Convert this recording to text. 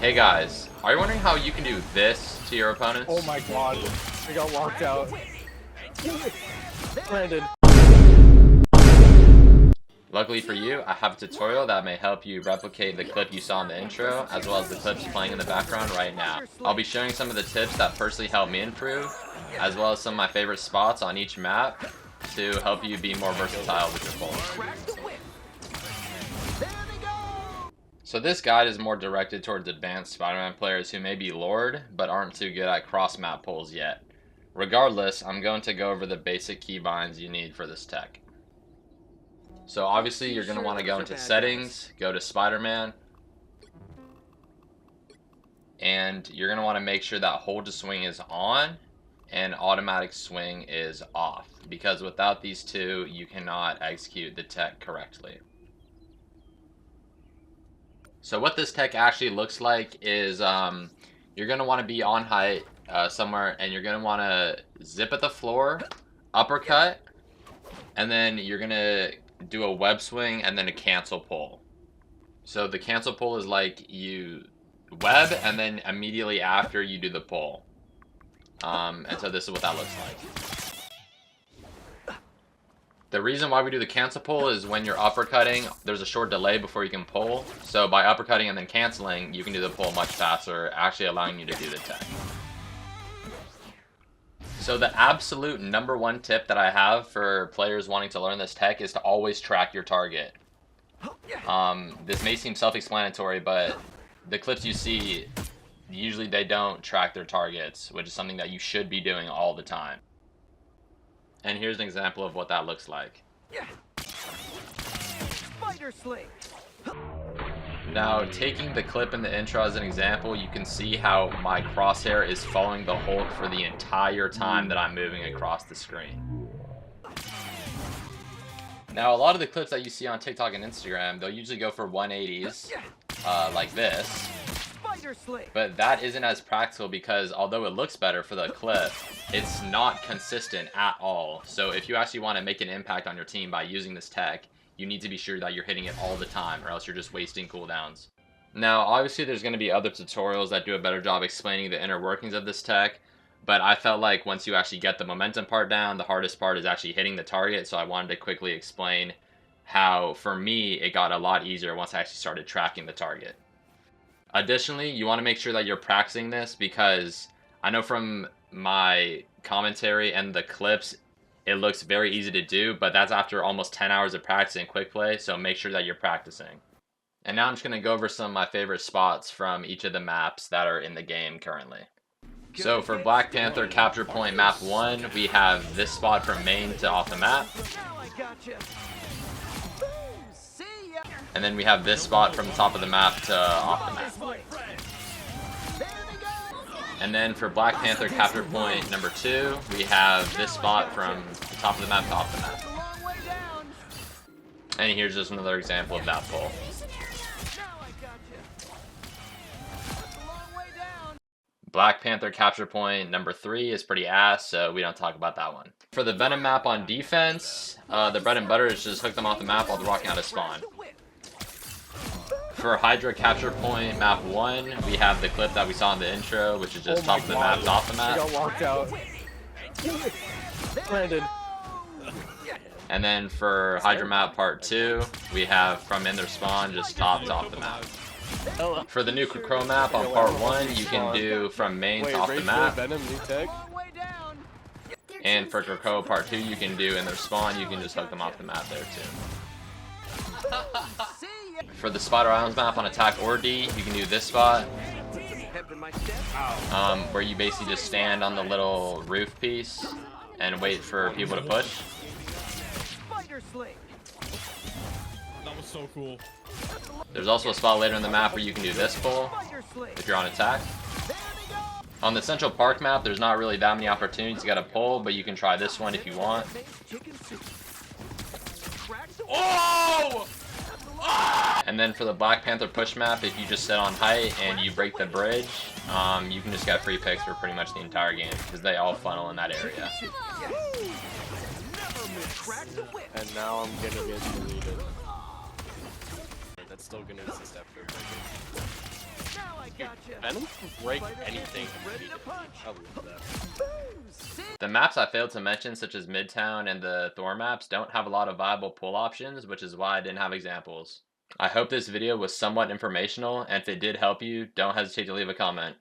Hey guys, are you wondering how you can do this to your opponents? Oh my god, I got locked out. Brandon. Luckily for you, I have a tutorial that may help you replicate the clip you saw in the intro, as well as the clips playing in the background right now. I'll be showing some of the tips that personally helped me improve, as well as some of my favorite spots on each map to help you be more versatile with your pulls. So this guide is more directed towards advanced Spider-Man players who may be lured, but aren't too good at cross-map pulls yet. Regardless, I'm going to go over the basic keybinds you need for this tech. So obviously you're going to want to go into settings, go to Spider-Man, and you're going to want to make sure that hold to swing is on and automatic swing is off, because without these two you cannot execute the tech correctly. So what this tech actually looks like is you're going to want to be on height somewhere, and you're going to want to zip at the floor, uppercut, and then you're going to do a web swing and then a cancel pull. So the cancel pull is like you web and then immediately after you do the pull. And so this is what that looks like. The reason why we do the cancel pull is when you're uppercutting, there's a short delay before you can pull. So by uppercutting and then canceling, you can do the pull much faster, actually allowing you to do the tech. So the absolute #1 tip that I have for players wanting to learn this tech is to always track your target. This may seem self-explanatory, but the clips you see, usually they don't track their targets, which is something that you should be doing all the time. And here's an example of what that looks like. Spider sling. Now, taking the clip in the intro as an example, you can see how my crosshair is following the Hulk for the entire time that I'm moving across the screen. Now, a lot of the clips that you see on TikTok and Instagram, they'll usually go for 180s, like this. But that isn't as practical because although it looks better for the clip, it's not consistent at all. So if you actually want to make an impact on your team by using this tech, you need to be sure that you're hitting it all the time, or else you're just wasting cooldowns. Now, obviously there's going to be other tutorials that do a better job explaining the inner workings of this tech, but I felt like once you actually get the momentum part down, the hardest part is actually hitting the target, so I wanted to quickly explain how, for me, it got a lot easier once I actually started tracking the target. Additionally, you want to make sure that you're practicing this, because I know from my commentary and the clips, it looks very easy to do, but that's after almost 10 hours of practicing quick play, so make sure that you're practicing. And now I'm just going to go over some of my favorite spots from each of the maps that are in the game currently. So for Black Panther Capture Point Map 1, we have this spot from main to off the map. And then we have this spot from the top of the map to off the map. And then for Black Panther Capture Point number 2, we have this spot from the top of the map to off the map. And here's just another example of that pull. Black Panther Capture Point number 3 is pretty ass, so we don't talk about that one. For the Venom map on defense, the bread and butter is just hook them off the map while they're walking out of spawn. For Hydra Capture Point Map 1, we have the clip that we saw in the intro, which is just top of the map to off the map. I got locked out. Brandon. And then for Hydra Map Part 2, we have from in their spawn, just top to off the map. For the new Crow map on Part 1, you can do from main to off the map. And for Crow Part 2, you can do in their spawn, you can just hook them off the map there too. For the Spider Islands map on Attack or D, you can do this spot, where you basically just stand on the little roof piece and wait for people to push. That was so cool. There's also a spot later in the map where you can do this pull if you're on attack. On the Central Park map, there's not really that many opportunities to get a pull, but you can try this one if you want. Oh! And then for the Black Panther push map, if you just sit on height and you break the bridge, you can just get free picks for pretty much the entire game, because they all funnel in that area. And now I'm gonna get deleted. That's still gonna assist after breaking. Venom can break anything. I love that. The maps I failed to mention, such as Midtown and the Thor maps, don't have a lot of viable pull options, which is why I didn't have examples. I hope this video was somewhat informational, and if it did help you, don't hesitate to leave a comment.